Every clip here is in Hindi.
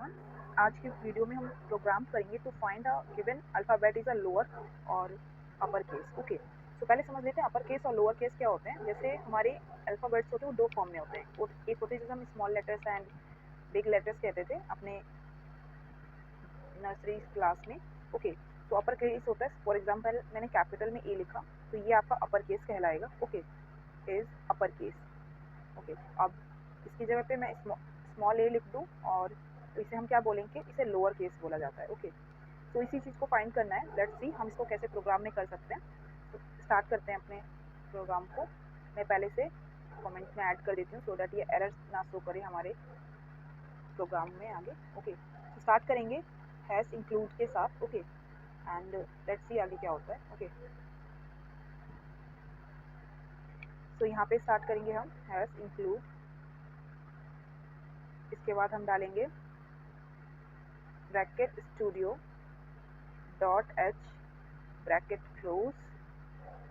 आज के वीडियो में हम प्रोग्राम करेंगे to find a given alphabet is a lower और अपर केस। ओके, तो पहले समझ लेते हैं अपर केस और लोअर केस क्या होते हैं। जैसे हमारे अल्फ़ाबेट्स होते हैं वो दो फॉर्म में होते हैं, और एक होते हैं जिसे हम small letters and big letters कहते थे अपने नर्सरी क्लास में। ओके, तो अपर केस होता है, फॉर एग्जाम्पल मैंने कैपिटल में ए लिखा तो ये आपका अपर केस कहलाएगा। Okay, is upper case. Okay, अब इसकी जगह पे मैं स्मॉल ए लिख दूँ और तो इसे हम क्या बोलेंगे, इसे लोअर केस बोला जाता है। ओके, तो इसी चीज़ को फाइंड करना है। लेट्स सी हम इसको कैसे प्रोग्राम में कर सकते हैं। तो स्टार्ट करते हैं अपने प्रोग्राम को। मैं पहले से कमेंट में ऐड कर देती हूँ सो दैट ये एरर्स ना शो करे हमारे प्रोग्राम में आगे। ओके, तो स्टार्ट करेंगे हैश इंक्लूड के साथ। ओके, एंड लेट्स सी आगे क्या होता है। ओके, तो यहाँ पे स्टार्ट करेंगे हम हैश इंक्लूड। इसके बाद हम डालेंगे bracket studio dot H bracket close.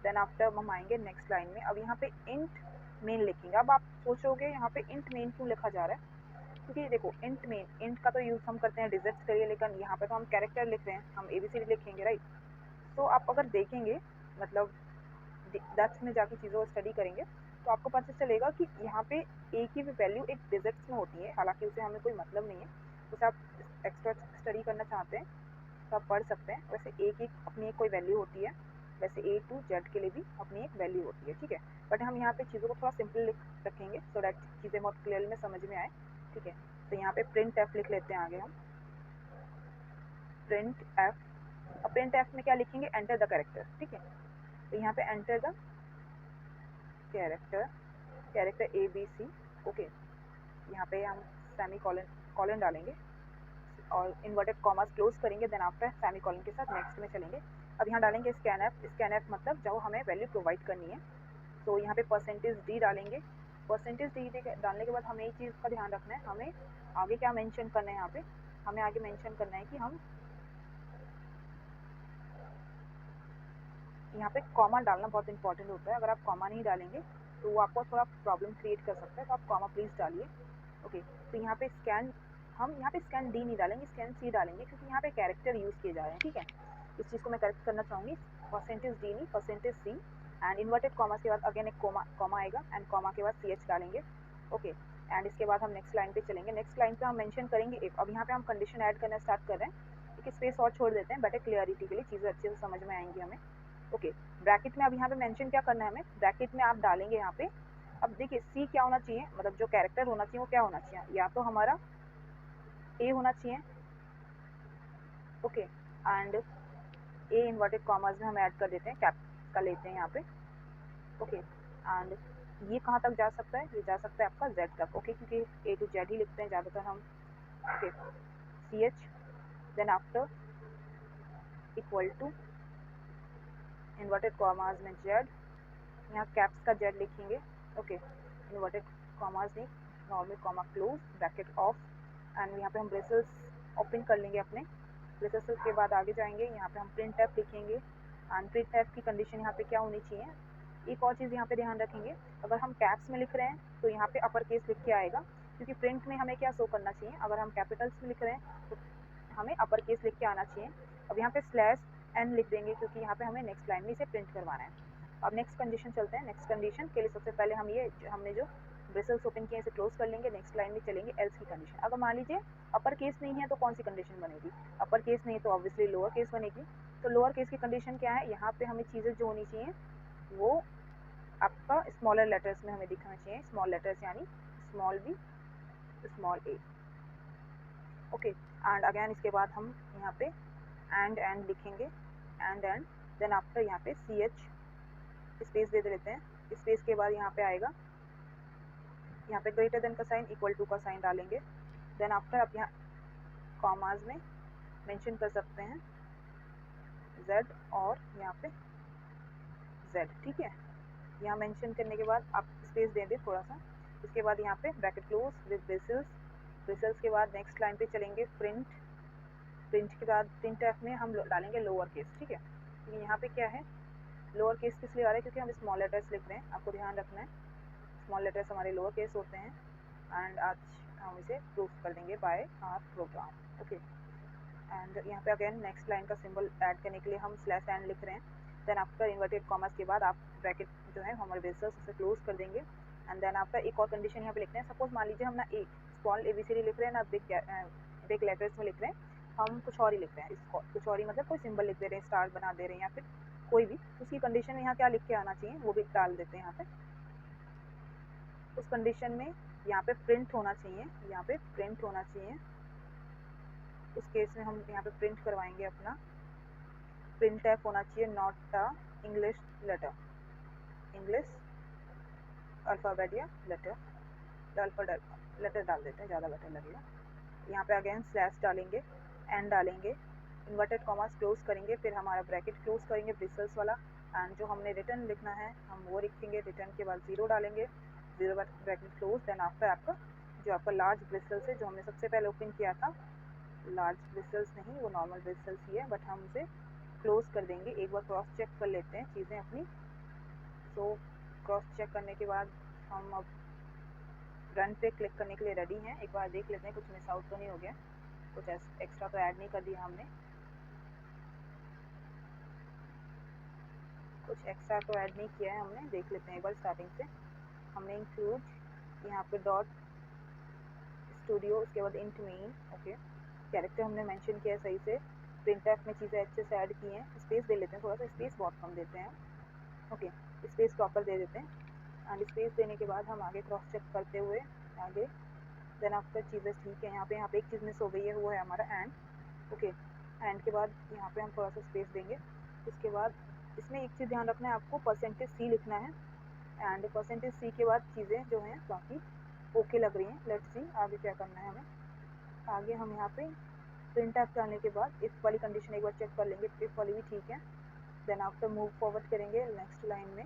Then after हम आएंगे नेक्स्ट लाइन में। अब यहाँ पे इंट मेन लिखेंगे। अब आप सोचोगे यहाँ पे इंट मेन क्यों लिखा जा रहा है, क्योंकि देखो इंट मेन, इंट का तो यूज़ हम करते हैं डिजिट्स के लिए, लेकिन यहाँ पे तो हम कैरेक्टर लिख रहे हैं, हम ABCD लिखेंगे, राइट। तो आप अगर देखेंगे, मतलब डेप्थ में जाके चीज़ों को स्टडी करेंगे तो आपको पता चलेगा कि यहाँ पे ए की भी वैल्यू एक डिजिट्स में होती है। हालांकि उसे हमें कोई मतलब नहीं है, उसे आप एक्स्ट्रा स्टडी करना चाहते हैं तो आप पढ़ सकते हैं। वैसे ए की अपनी एक कोई वैल्यू होती है, वैसे A to Z के लिए भी अपनी एक वैल्यू होती है, ठीक है। बट हम यहाँ पे चीज़ों को थोड़ा सिंपल लिख रखेंगे सो दैट चीज़ें बहुत क्लियर में समझ में आए, ठीक है। तो यहाँ पे प्रिंट एफ लिख लेते हैं आगे हम, प्रिंट एफ। अब प्रिंट एफ में क्या लिखेंगे, एंटर द कैरेक्टर, ठीक है। तो यहाँ पे enter the character, character ABC। Okay, यहाँ पे हम सेमी कॉलन डालेंगे और इन्वर्टेड कॉमास क्लोज करेंगे। देन आफ्टर सेमी कॉलन के साथ नेक्स्ट में चलेंगे। अब यहाँ डालेंगे स्कैन एफ। स्कैन एफ मतलब जो हमें वैल्यू प्रोवाइड करनी है। तो यहाँ पे %D डालेंगे। %D डालने के बाद हमें एक चीज़ का ध्यान रखना है, हमें आगे क्या मेंशन करना है। यहाँ पे हमें आगे मेंशन करना है कि हम यहाँ पे कॉमा डालना बहुत इंपॉर्टेंट होता है। अगर आप कॉमा नहीं डालेंगे तो वो आपको थोड़ा प्रॉब्लम क्रिएट कर सकता है, तो आप कॉमा प्लीज़ डालिए। ओके, तो यहाँ पे स्कैन, हम यहाँ पे स्कैन डी नहीं डालेंगे, स्कैन सी डालेंगे, क्योंकि यहाँ पे कैरेक्टर यूज़ किए जा रहे हैं, ठीक है। इस चीज़ को मैं करेक्ट करना चाहूँगी, %D नहीं %C। एंड इन्वर्टेड कॉमा के बाद अगेन एक कॉमा आएगा एंड कॉमा के बाद CH डालेंगे। ओके, एंड इसके बाद हम नेक्स्ट लाइन पे चलेंगे। नेक्स्ट लाइन पे हम मेंशन करेंगे इफ। अब यहाँ पे हम कंडीशन ऐड करना स्टार्ट कर रहे हैं, एक स्पेस और छोड़ देते हैं बेटर क्लियरिटी के लिए, चीज़ें अच्छे से समझ में आएंगी हमें। ओके, ब्रैकेट में अब यहाँ पे मेंशन क्या करना है हमें, ब्रैकेट में आप डालेंगे यहाँ पे। अब देखिए सी क्या होना चाहिए, मतलब जो कैरेक्टर होना चाहिए वो क्या होना चाहिए, या तो हमारा ए होना चाहिए। Okay, and A inverted commas में हम ऐड कर देते हैं, कैप का लेते हैं यहाँ पे। ओके, एंड ये कहाँ तक जा सकता है, ये जा सकता है आपका जेड तक। ओके, क्योंकि A to Z ही लिखते हैं ज़्यादातर हम। Okay, CH then after equal to inverted commas में जेड, यहाँ कैप्स का जेड लिखेंगे। ओके, इन्वर्टेड कॉमर्स नहीं, normal comma close bracket off. And यहाँ पे हम ब्रेसेस ओपन कर लेंगे अपने ब्रेसेस के बाद आगे जाएंगे। यहाँ पे हम प्रिंट एफ लिखेंगे एंड प्रिंट एफ की कंडीशन यहाँ पे क्या होनी चाहिए। एक और चीज़ यहाँ पे ध्यान रखेंगे, अगर हम कैप्स में लिख रहे हैं तो यहाँ पे अपर केस लिख के आएगा, क्योंकि प्रिंट में हमें क्या शो करना चाहिए, अगर हम कैपिटल्स में लिख रहे हैं तो हमें अपर केस लिख के आना चाहिए। अब यहाँ पे /n लिख देंगे, क्योंकि यहाँ पे हमें नेक्स्ट लाइन में इसे प्रिंट करवाना है। अब नेक्स्ट कंडीशन चलते हैं। नेक्स्ट कंडीशन के लिए सबसे पहले हम ये हमने जो ब्रेसल्स ओपन किए इसे क्लोज कर लेंगे। नेक्स्ट लाइन में चलेंगे एल्स की कंडीशन। अगर मान लीजिए अपर केस नहीं है तो कौन सी कंडीशन बनेगी, अपर केस नहीं है तो ऑब्वियसली लोअर केस बनेगी। तो लोअर केस की कंडीशन क्या है, यहाँ पे हमें चीज़ें जो होनी चाहिए वो आपका स्मॉलर लेटर्स में हमें दिखना चाहिए। स्मॉल लेटर्स यानी small b small a। Okay, and again इसके बाद हम यहाँ पे एंड लिखेंगे, एंड देन आफ्टर यहाँ पे CH स्पेस दे देते हैं। स्पेस के बाद यहाँ पे आएगा, यहाँ पे ग्रेटर देन का साइन, इक्वल टू का साइन डालेंगे। देन आफ्टर आप यहाँ कॉमाज में मेंशन कर सकते हैं Z और यहाँ पे Z, ठीक है। यहाँ मेंशन करने के बाद आप स्पेस दे दें थोड़ा सा। इसके बाद यहाँ पे bracket close with braces. Braces के बाद नेक्स्ट लाइन पे चलेंगे प्रिंट। प्रिंट के बाद प्रिंट एफ में हम डालेंगे लोअर केस, ठीक है। क्योंकि यहाँ पे क्या है, लोअर केस किस लिए आ रहा है, क्योंकि हम स्मॉल लेटर्स लिख रहे हैं, आपको ध्यान रखना है स्मॉल लेटर्स हमारे लोअर केस होते हैं। एंड आज हम इसे प्रूफ कर देंगे by our program. Okay, and यहाँ पे अगेन नेक्स्ट लाइन का सिंबल ऐड करने के लिए हम स्लैश एंड लिख रहे हैं। देन आफ्टर इन्वर्टेड कॉमर्स के बाद आप ब्रैकेट जो है हमारे ब्रेसेस उसे क्लोज कर देंगे। एंड देन आफ्टर एक और कंडीशन यहाँ पे लिखते हैं। सपोज मान लीजिए हम ना ए स्मॉल ABCD लिख रहे हैं ना बिग लेटर्स में लिख रहे हैं, हम कुछ और ही लिख रहे हैं। इसको कुछ और ही मतलब कोई सिंबल लिख दे रहे हैं, स्टार बना दे रहे हैं या फिर कोई भी, उसकी कंडीशन में यहाँ क्या लिख के आना चाहिए वो भी डाल देते हैं यहाँ पे। उस कंडीशन में यहाँ पे प्रिंट होना चाहिए, यहाँ पे प्रिंट होना चाहिए। उस केस में हम यहाँ पे प्रिंट करवाएंगे अपना प्रिंट टाइप होना चाहिए not a English letter, English alphabet या लेटर लेटर डाल देते हैं, ज़्यादा बेटर लगेगा। यहाँ पे अगेन स्लैश डालेंगे, एंड डालेंगे, इन्वर्टेड कॉमास क्लोज करेंगे, फिर हमारा ब्रैकेट क्लोज करेंगे ब्रिसल्स वाला, एंड जो हमने रिटर्न लिखना है हम वो लिखेंगे। रिटर्न के बाद 0 डालेंगे, 0 ब्रैकेट क्लोज। देन आफ्टर आपका जो आपका लार्ज ब्रिसल्स है जो हमने सबसे पहले ओपन किया था, लार्ज ब्रिसल्स नहीं वो नॉर्मल ब्रिसल्स ही है, बट हम उसे क्लोज कर देंगे। एक बार क्रॉस चेक कर लेते हैं चीज़ें अपनी। सो क्रॉस चेक करने के बाद हम अब रन पे क्लिक करने के लिए रेडी हैं। एक बार देख लेते हैं कुछ मिस आउट तो नहीं हो गया, कुछ एक्स्ट्रा तो ऐड नहीं कर दिया हमने, कुछ एक्स्ट्रा तो ऐड नहीं किया है हमने। देख लेते हैं एक बार स्टार्टिंग से। हमने इंक्लूड यहाँ पे डॉट स्टूडियो, उसके बाद इंट मेन, ओके कैरेक्टर हमने मेंशन किया है सही से। प्रिंट एफ में चीज़ें अच्छे से ऐड की हैं। स्पेस दे लेते हैं, थोड़ा सा स्पेस बहुत कम देते हैं, ओके स्पेस प्रॉपर दे देते हैं। एंड स्पेस देने के बाद हम आगे क्रॉस चेक करते हुए आगे, देन आफ्टर चीज़ें ठीक है। यहाँ पे एक चीज़ मिस हो गई है, वो है हमारा एंड, ओके एंड के बाद यहाँ पे हम थोड़ा सा स्पेस देंगे। उसके बाद इसमें एक चीज़ ध्यान रखना है आपको, %C लिखना है, एंड %C के बाद चीज़ें जो हैं बाकी ओके लग रही हैं। लेट्स सी आगे क्या करना है हमें। आगे हम यहाँ पे प्रिंट एफ करने के बाद इफ़ वाली कंडीशन एक बार चेक कर लेंगे, इफ़ वाली भी ठीक है। देन आफ्टर मूव फॉरवर्ड करेंगे नेक्स्ट लाइन में।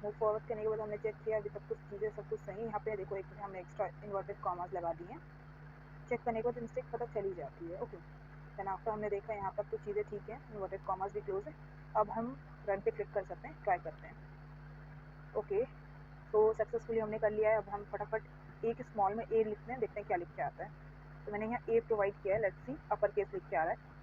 मूव फॉरवर्ड करने के बाद हमने चेक किया अभी सब कुछ चीज़ें सब कुछ सही। यहाँ पे देखो एक हमने एक्स्ट्रा इन्वर्टेड कॉमास लगा दिए हैं, चेक करने के बाद मिस्टेक पता चली जाती है, ओके। देन आफ्टर हमने देखा यहाँ पर कुछ चीज़ें ठीक हैं, इन्वर्टेड कॉमास भी क्लोज है। अब हम रन पे क्लिक कर सकते हैं, ट्राई करते हैं। ओके तो सक्सेसफुली हमने कर लिया है। अब हम फटाफट एक स्मॉल में ए लिखते हैं, देखते हैं क्या लिख के आता है। तो मैंने यहाँ ए प्रोवाइड किया है, लेट्स सी अपर केस लिख के आ रहा है।